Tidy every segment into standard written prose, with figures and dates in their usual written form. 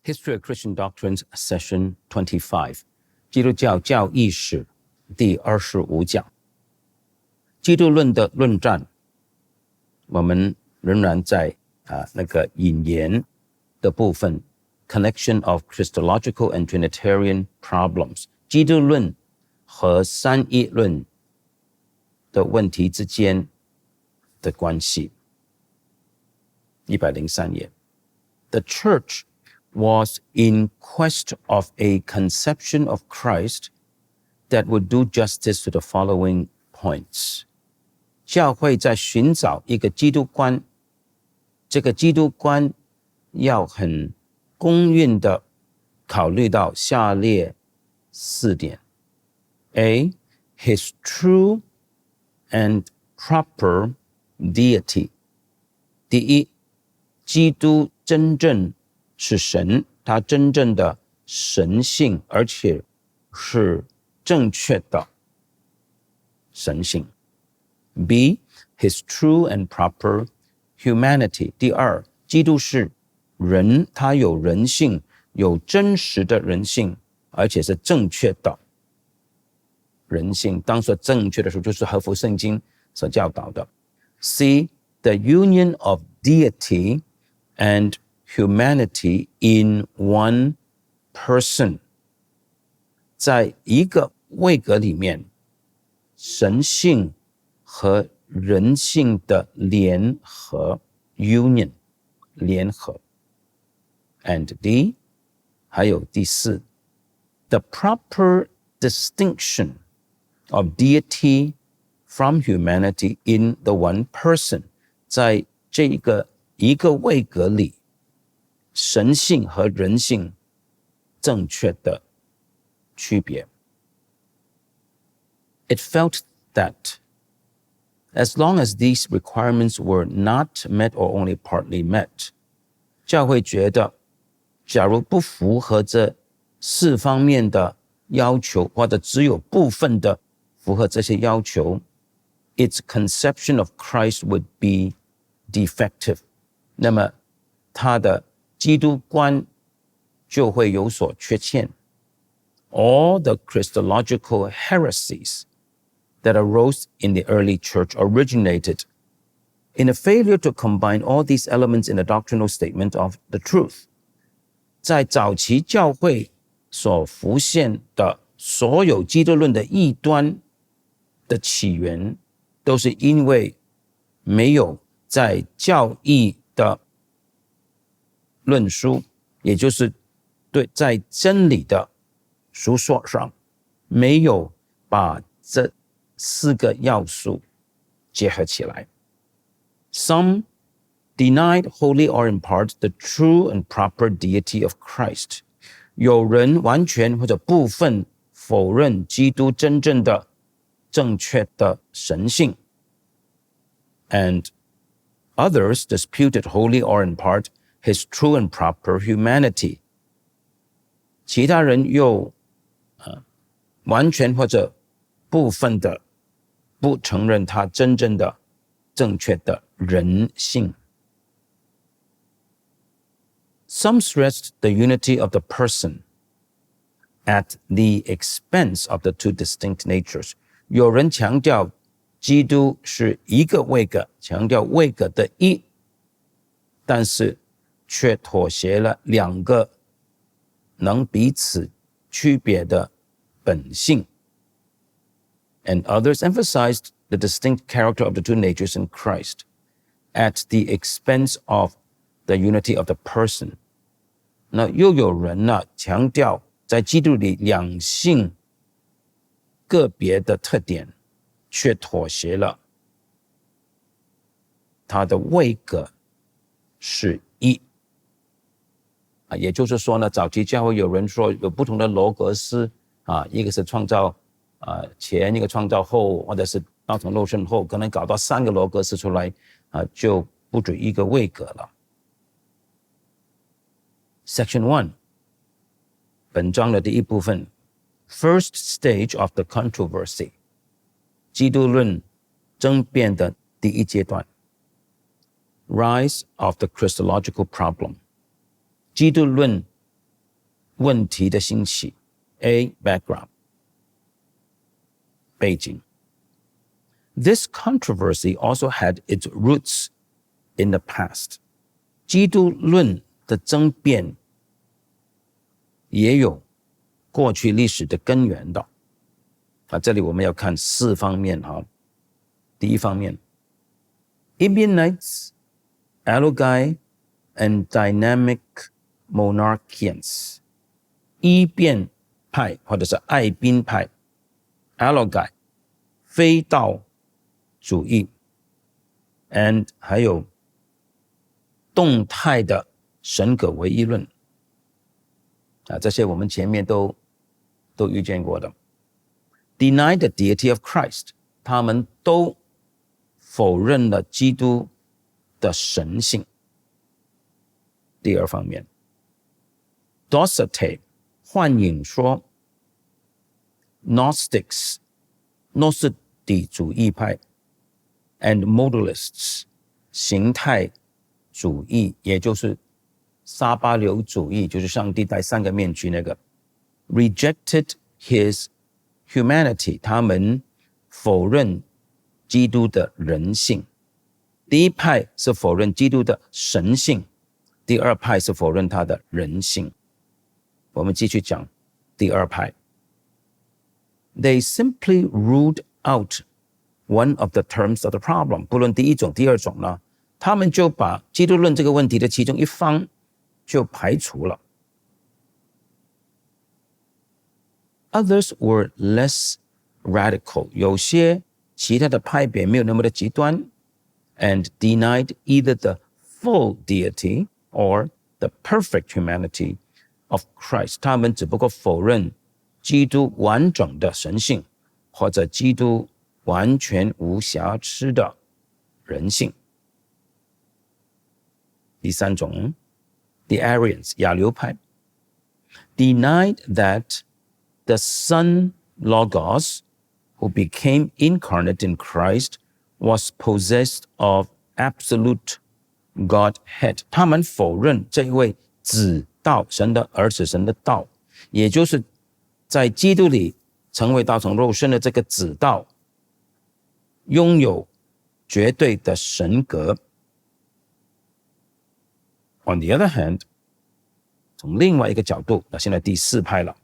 History of Christian Doctrines Session 25 基督教教义史第25讲基督论的论战，我们仍然在那个引言的部分 Connection of Christological and Trinitarian Problems 基督论和三一论的问题之间的关系103页 The Church was in quest of a conception of Christ that would do justice to the following points. 教会在寻找一个基督观，这个基督观要很公允的考虑到下列4点。A. His true and proper deity. 第一，基督真正是神，他真正的神性，而且是正确的神性。B. His true and proper humanity. 第二，基督是人，他有人性，有真实的人性，而且是正确的人性。当说正确的时候，就是合乎圣经所教导的。C. The union of deity and humanity in one person. 在一个位格里面，神性和人性的联合 union 联合 and D 还有第4 the proper distinction of deity from humanity in the one person 在这一个位格里神性和人性正确的区别 It felt that as long as these requirements were not met or only partly met, 教会觉得假如不符合这4方面的要求，或者只有部分的符合这些要求， its conception of Christ would be defective. 那么他的基督观就会有所缺陷。All the Christological heresies that arose in the early church originated in a failure to combine all these elements in a doctrinal statement of the truth. 在早期教会所浮现的所有基督论的异端的起源，都是因为没有在教义的论述，也就是对在真理的述说上，没有把这4个要素结合起来。Some denied wholly or in part the true and proper deity of Christ. 有人完全或者部分否认基督真正的正确的神性。And others disputed wholly or in part his true and proper humanity. 其他人又完全或者部分的不承认他真正的正确的人性。Some stressed the unity of the person at the expense of the two distinct natures. 有人强调基督是一个位格，强调位格的一，但是却妥协了2个能彼此区别的本性。And others emphasized the distinct character of the two natures in Christ at the expense of the unity of the person. 那又有人呢强调在基督里两性个别的特点，却妥协了他的位格是一。也就是说呢，早期教会有人说有不同的罗格斯一个是创造前，一个创造后，或者是道成肉身后，可能搞到3个罗格斯出来就不止一个位格了。Section 1本章的第一部分 First stage of the controversy 基督论争辩的第一阶段 Rise of the Christological problem 基督论问题的兴起。A. Background 背景。This controversy also had its roots in the past. 基督论的争辩也有过去历史的根源的。这里我们要看4方面。第一方面 Ebionites, Allogai, and Dynamic Monarchians 伊辩派或者是爱宾派 Allogai 非道主义 and 还有动态的神格唯一论这些我们前面都遇见过的。Deny the deity of Christ 他们都否认了基督的神性。第二方面 Docetes 幻影说 Gnostics 诺斯底主义派 and Modalists 形态主义，也就是撒巴流主义，就是上帝戴3个面具那个 rejected his humanity 他们否认基督的人性。第一派是否认基督的神性，第二派是否认他的人性。我们继续讲第二派。They simply ruled out one of the terms of the problem 不论第一种第二种呢，他们就把基督论这个问题的其中一方就排除了。Others were less radical 有些其他的派别没有那么的极端 and denied either the full deity or the perfect humanity of Christ 他们只不过否认基督完整的神性或者基督完全无瑕疵的人性。第三种 The Arians 亚流派 denied that the Son Logos who became incarnate in Christ was possessed of absolute Godhead 他们否认这一位子道神的儿子神的道，也就是在基督里成为道成肉身的这个子道拥有绝对的神格。On the other hand 从另外一个角度，那现在第4派了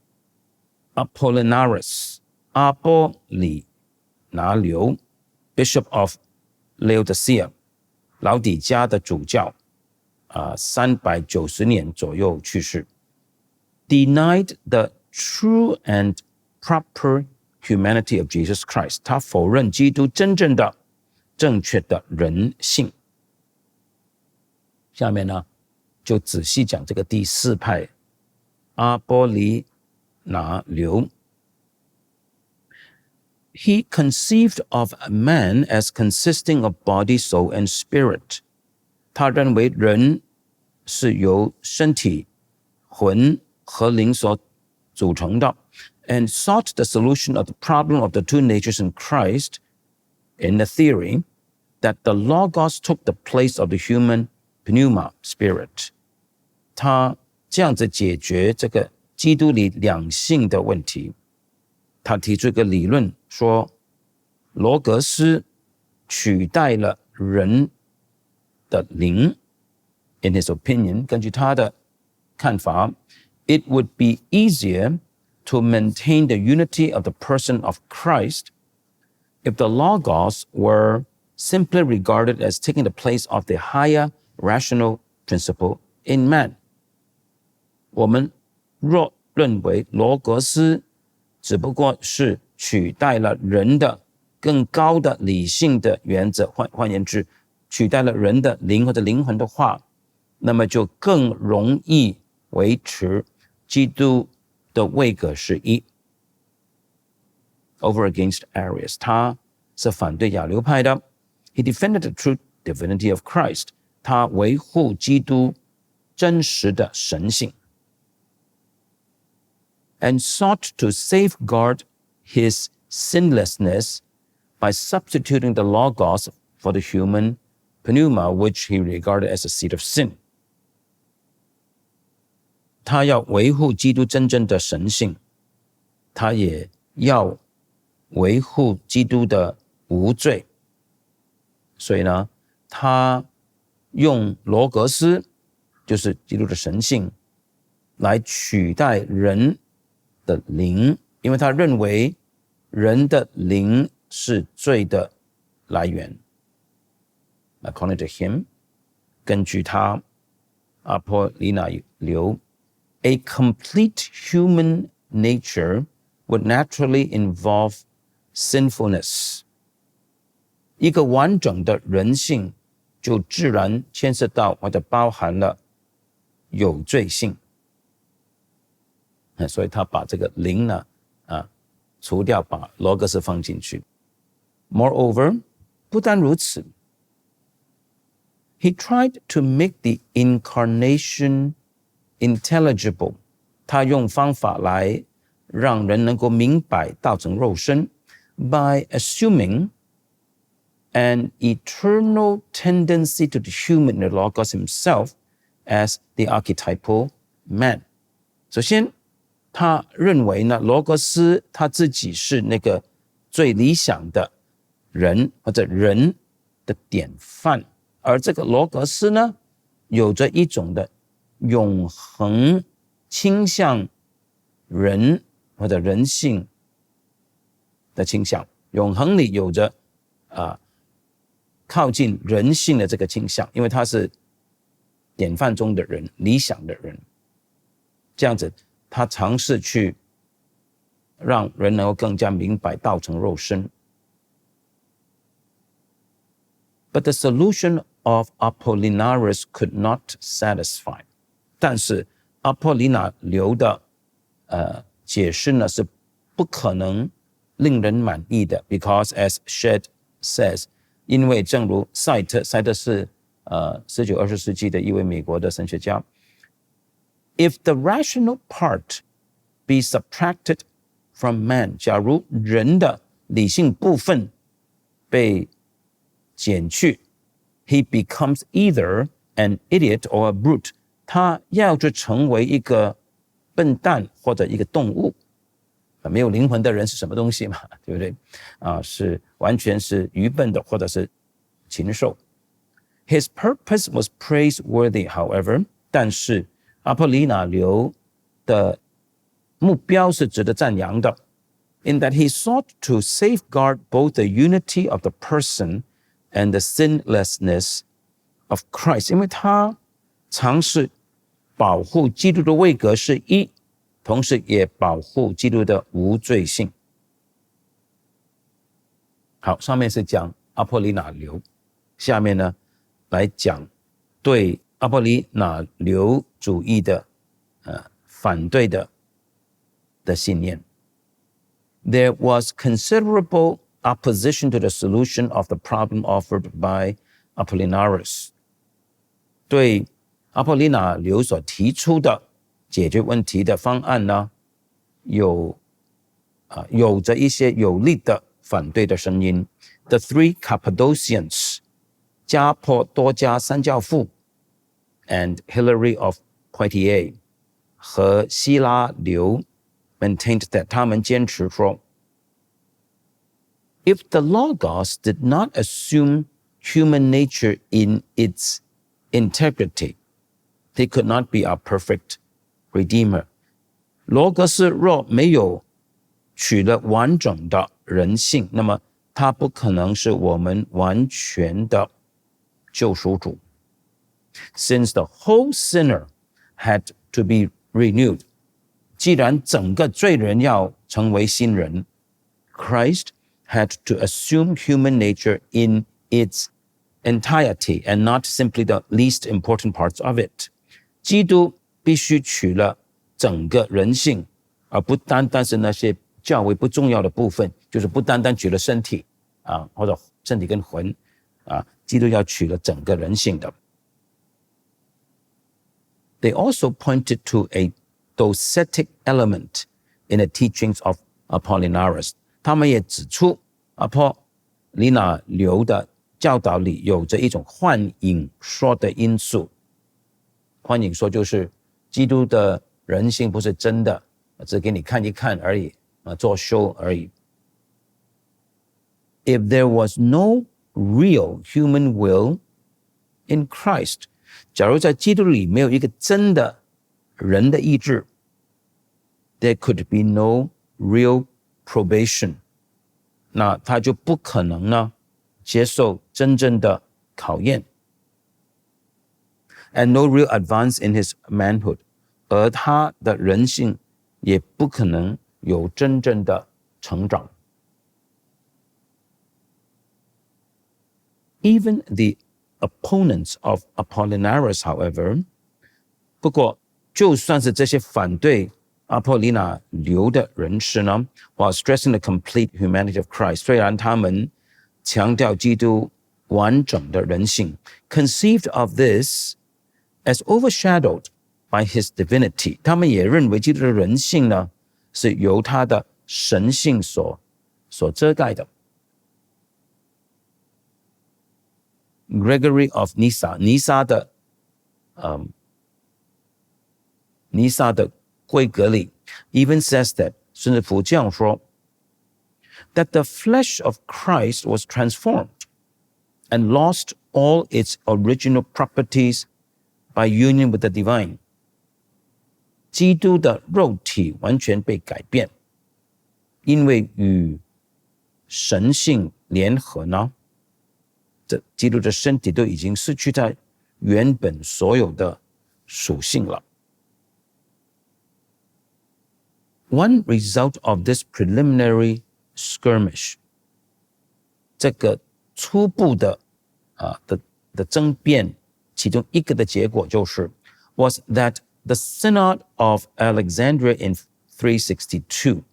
Apollinaris 阿波里拿流 Bishop of Laodicea 老底嘉的主教390年左右去世 denied the true and proper humanity of Jesus Christ 他否认基督真正的正确的人性。下面呢就仔细讲这个第4派阿波里拿流。He conceived of man as consisting of body, soul, and spirit. 他认为人是由身体、魂和灵所组成的 and sought the solution of the problem of the two natures in Christ in the theory that the Logos took the place of the human pneuma, spirit. 他这样子解决这个基督里两性的问题。他提出一个理论说，罗格斯取代了人的灵。In his opinion, 根据他的看法 it would be easier to maintain the unity of the person of Christ if the Logos were simply regarded as taking the place of the higher rational principle in man. 我们若认为罗格斯只不过是取代了人的更高的理性的原则，换言之，取代了人的灵或者灵魂的话，那么就更容易维持基督的位格是一。Over against Arius, 他是反对亚流派的。He defended the true divinity of Christ, 他维护基督真实的神性。And sought to safeguard his sinlessness by substituting the Logos for the human pneuma, which he regarded as a seat of sin. 他要维护基督真正的神性，他也要维护基督的无罪。所以呢，他用罗格斯，就是基督的神性，来取代人的灵，因为他认为人的灵是罪的来源。According to him， 根据他阿波里纳流，A complete human nature would naturally involve sinfulness。一个完整的人性就自然牵涉到或者包含了有罪性。所以他把这个灵呢，除掉，把罗格斯放进去。Moreover， 不但如此， he tried to make the incarnation intelligible。他用方法来让人能够明白道成肉身 by assuming an eternal tendency to the human in the Logos himself as the archetypal man。 首先他认为呢，罗格斯他自己是那个最理想的人，或者人的典范，而这个罗格斯呢，有着一种的永恒倾向人或者人性的倾向，永恒里有着靠近人性的这个倾向，因为他是典范中的人，理想的人。这样子他尝试去让人能够更加明白道成肉身。But the solution of Apollinaris could not satisfy。 但是阿波里纳流的解释呢，是不可能令人满意的。 Because as Shedd says， 因为正如赛特是19、20世纪的一位美国的神学家， If the rational part be subtracted from man， 假如人的理性部分被减去， he becomes either an idiot or a brute， 他要就成为一个笨蛋或者一个动物。没有灵魂的人是什么东西嘛，对不对？是完全是愚笨的，或者是禽兽。His purpose was praiseworthy, however， 但是阿波里纳流的目标是值得赞扬的。In that he sought to safeguard both the unity of the person and the sinlessness of Christ， 因为他尝试保护基督的位格是一，同时也保护基督的无罪性。好，上面是讲阿波里纳流，下面呢来讲对阿波里纳流主义的反对的信念。There was considerable opposition to the solution of the problem offered by Apollinaris。 对阿波里纳流所提出的解决问题的方案呢，有着一些有力的反对的声音。The three Cappadocians， 加坡多家三教父 and Hilary of Poitiers 和希拉流 maintained that， 他们坚持说 If the Logos did not assume human nature in its integrity, he could not be our perfect Redeemer。 罗格斯若没有取了完整的人性，那么他不可能是我们完全的救赎主。 Since the whole sinner had to be renewed， 既然整个罪人要成为新人， Christ had to assume human nature in its entirety and not simply the least important parts of it。 基督必须取了整个人性，而不单单是那些较为不重要的部分，就是不单单取了身体或者身体跟魂基督要取了整个人性的。They also pointed to a docetic element in the teachings of Apollinaris。 他们也指出阿波里纳流的教导里有着一种幻影说的因素。幻影说就是基督的人性不是真的，只给你看一看而已，作秀而已。If there was no real human will in Christ， 假如在基督里没有一个真的人的意志， there could be no real probation， 那他就不可能呢接受真正的考验。And no real advance in his manhood， 而他的人性也不可能有真正的成长。Even the opponents of Apollinaris, however， 不过就算是这些反对阿波利纳流的人士呢 while stressing the complete humanity of Christ， 虽然他们强调基督完整的人性 conceived of this as overshadowed by his divinity， 他们也认为基督的人性呢是由他的神性所遮盖的。Gregory of Nyssa， 尼撒的规格里 even says that， 甚至乎这样说 that the flesh of Christ was transformed and lost all its original properties by union with the divine。 基督的肉体完全被改变，因为与神性联合呢，这基督的身体都已经失去它原本所有的属性了。One result of this preliminary skirmish， 这个初步的争辩，其中一个的结果就是 was that the Synod of Alexandria in 362，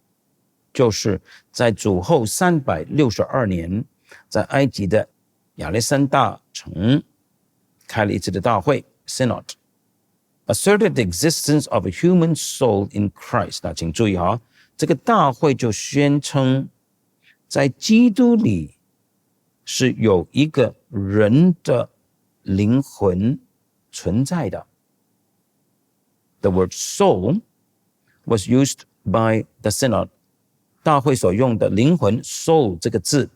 就是在主后362年，在埃及的亚历山大城开了一次的大会 Synod， asserted the existence of a human soul in Christ。 那请注意哈，这个大会就宣称在基督里是有一个人的灵魂存在的。The word soul was used by the Synod， 大会所用的灵魂 soul 这个字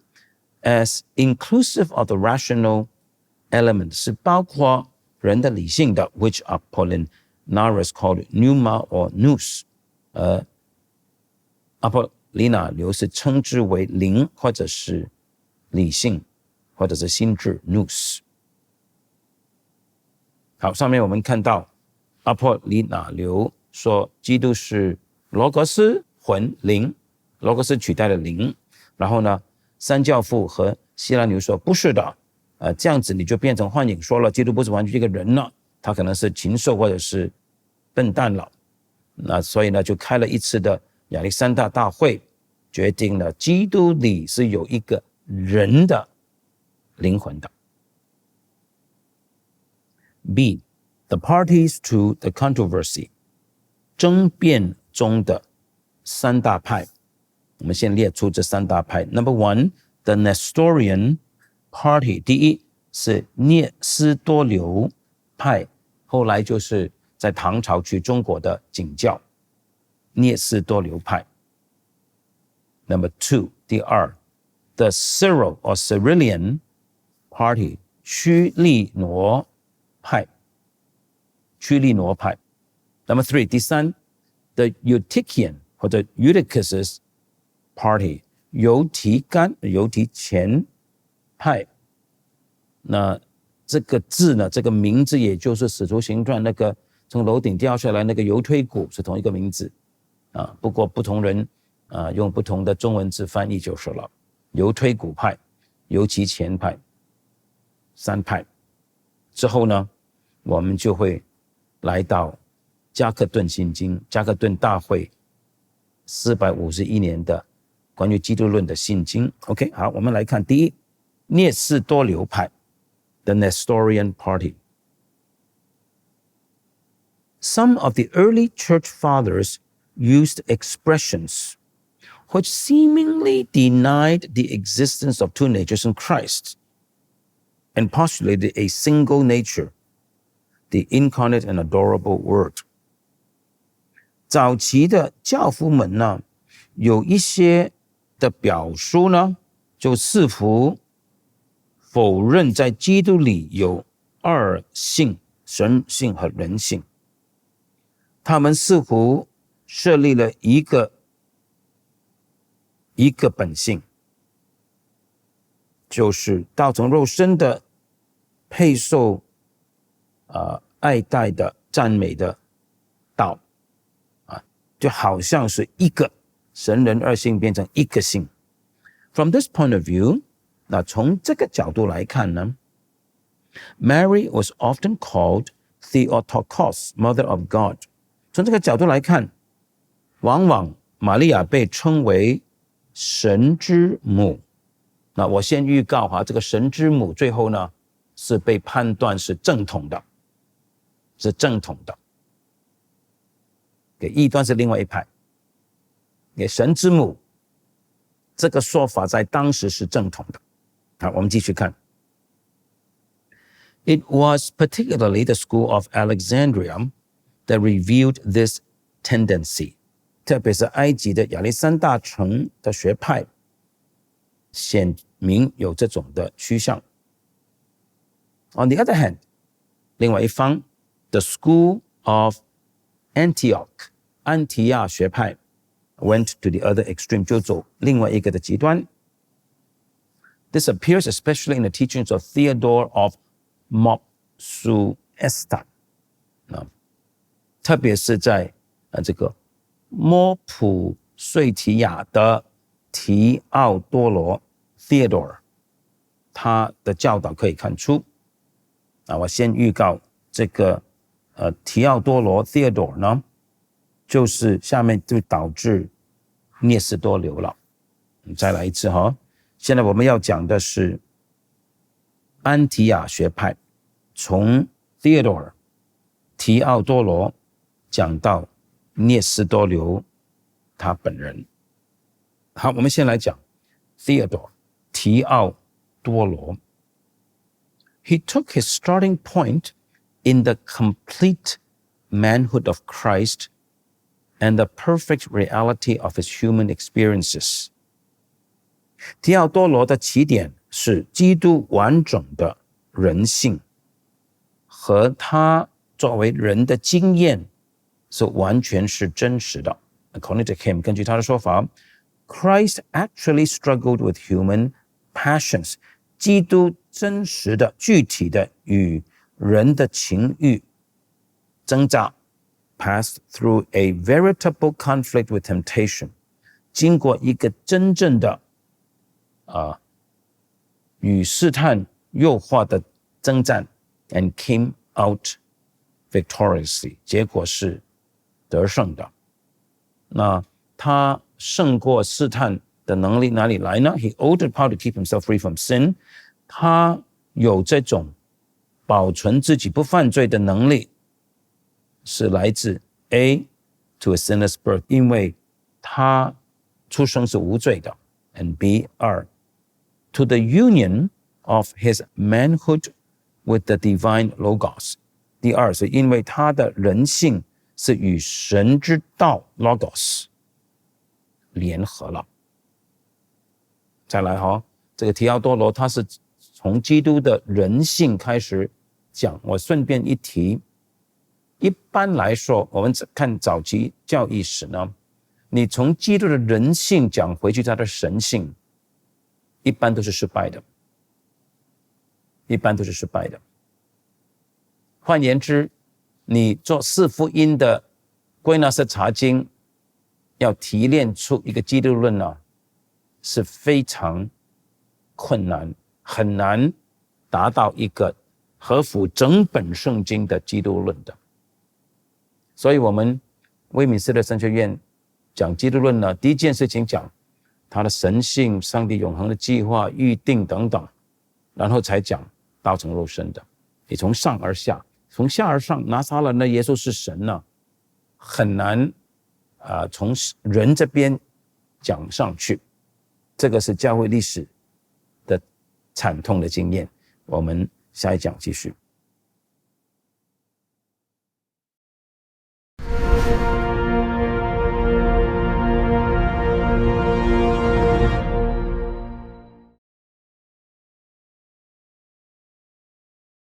as inclusive of the rational element， 是包括人的理性的 which Apollinaris called pneuma or nous， 阿波利纳流是称之为灵或者是理性或者是心智 nous。 好，上面我们看到阿波利纳流说基督是罗格斯魂灵，罗格斯取代了灵，然后呢三教父和希拉牛说不是的，这样子你就变成幻影说了，基督不是完全一个人了，他可能是禽兽或者是笨蛋了。那所以呢就开了一次的亚历山大大会，决定了基督里是有一个人的灵魂的。B. The parties to the controversy， 争辩中的三大派，我们先列出这三大派。Number one, the Nestorian party， 第一是聂斯多流派，后来就是在唐朝去中国的景教，聂斯多流派。Number two， 第二 the Cyril or Cyrillian party， 屈利挪派。Number three， 第三 the Eutychian 或者 Eutychus party， 犹提前派。那这个字呢，这个名字也就是使徒行传那个从楼顶掉下来那个犹推骨是同一个名字不过不同人用不同的中文字翻译就是了。犹推骨派、犹提前派三派之后呢，我们就会来到加克顿信经，加克顿大会451年的关于基督论的信经。 OK， 好，我们来看第一，聂斯多流派 The Nestorian Party。 Some of the early church fathers used expressions which seemingly denied the existence of two natures in Christ and postulated a single nature, the incarnate and adorable Word。早期的教父们呢，有一些的表述呢，就似乎否认在基督里有二性，神性和人性。他们似乎设立了一个本性，就是道成肉身的配受爱戴的赞美的道就好像是一个神人二性变成一个性。From this point of view， 那从这个角度来看呢， Mary was often called Theotokos, Mother of God。 从这个角度来看，往往玛利亚被称为神之母。那我先预告这个神之母最后呢是被判断是正统的，是正统的。给异端是另外一派，给神之母这个说法在当时是正统的。好，我们继续看。It was particularly the school of Alexandria that revealed this tendency， 特别是埃及的亚历山大城的学派显明有这种的趋向。On the other hand， 另外一方 the school of Antioch， 安提亚学派 went to the other extreme， 就走另外一个的极端。This appears especially in the teachings of Theodore of Mopsuestia， 特别是在这个摸普睡提亚的提奥多罗 Theodore， 他的教导可以看出。我先预告这个提奥多罗 Theodore 呢，就是下面就导致聂斯多流了。再来一次现在我们要讲的是安提亚学派，从 Theodore 提奥多罗讲到聂斯多流他本人。好，我们先来讲 Theodore 提奥多罗。He took his starting point in the complete manhood of Christ and the perfect reality of his human experiences。 提奥多罗的起点是基督完整的人性和他作为人的经验是完全是真实的。 According to him， 根据他的说法， Christ actually struggled with human passions， 基督真实的具体的与人的情欲挣扎 passed through a veritable conflict with temptation， 经过一个真正的与试探诱惑的征战 and came out victoriously， 结果是得胜的。那他胜过试探的能力哪里来呢？ He owed the power to keep himself free from sin， 他有这种保存自己不犯罪的能力，是来自 A to a sinless birth， 因为他出生是无罪的 and B 2 to the union of his manhood with the divine logos， 第二是因为他的人性是与神之道 logos 联合了。再来这个提奥多罗他是从基督的人性开始讲。我顺便一提，一般来说我们看早期教义史呢，你从基督的人性讲回去他的神性，一般都是失败的，一般都是失败的。换言之，你做四福音的归纳式查经要提炼出一个基督论呢，是非常困难，很难达到一个合乎整本圣经的基督论的。所以我们威敏斯特神学院讲基督论呢，第一件事情讲他的神性、上帝永恒的计划、预定等等，然后才讲道成肉身的。你从上而下，从下而上，拿撒勒的耶稣是神呢，很难从人这边讲上去。这个是教会历史的惨痛的经验。我们下一讲继续。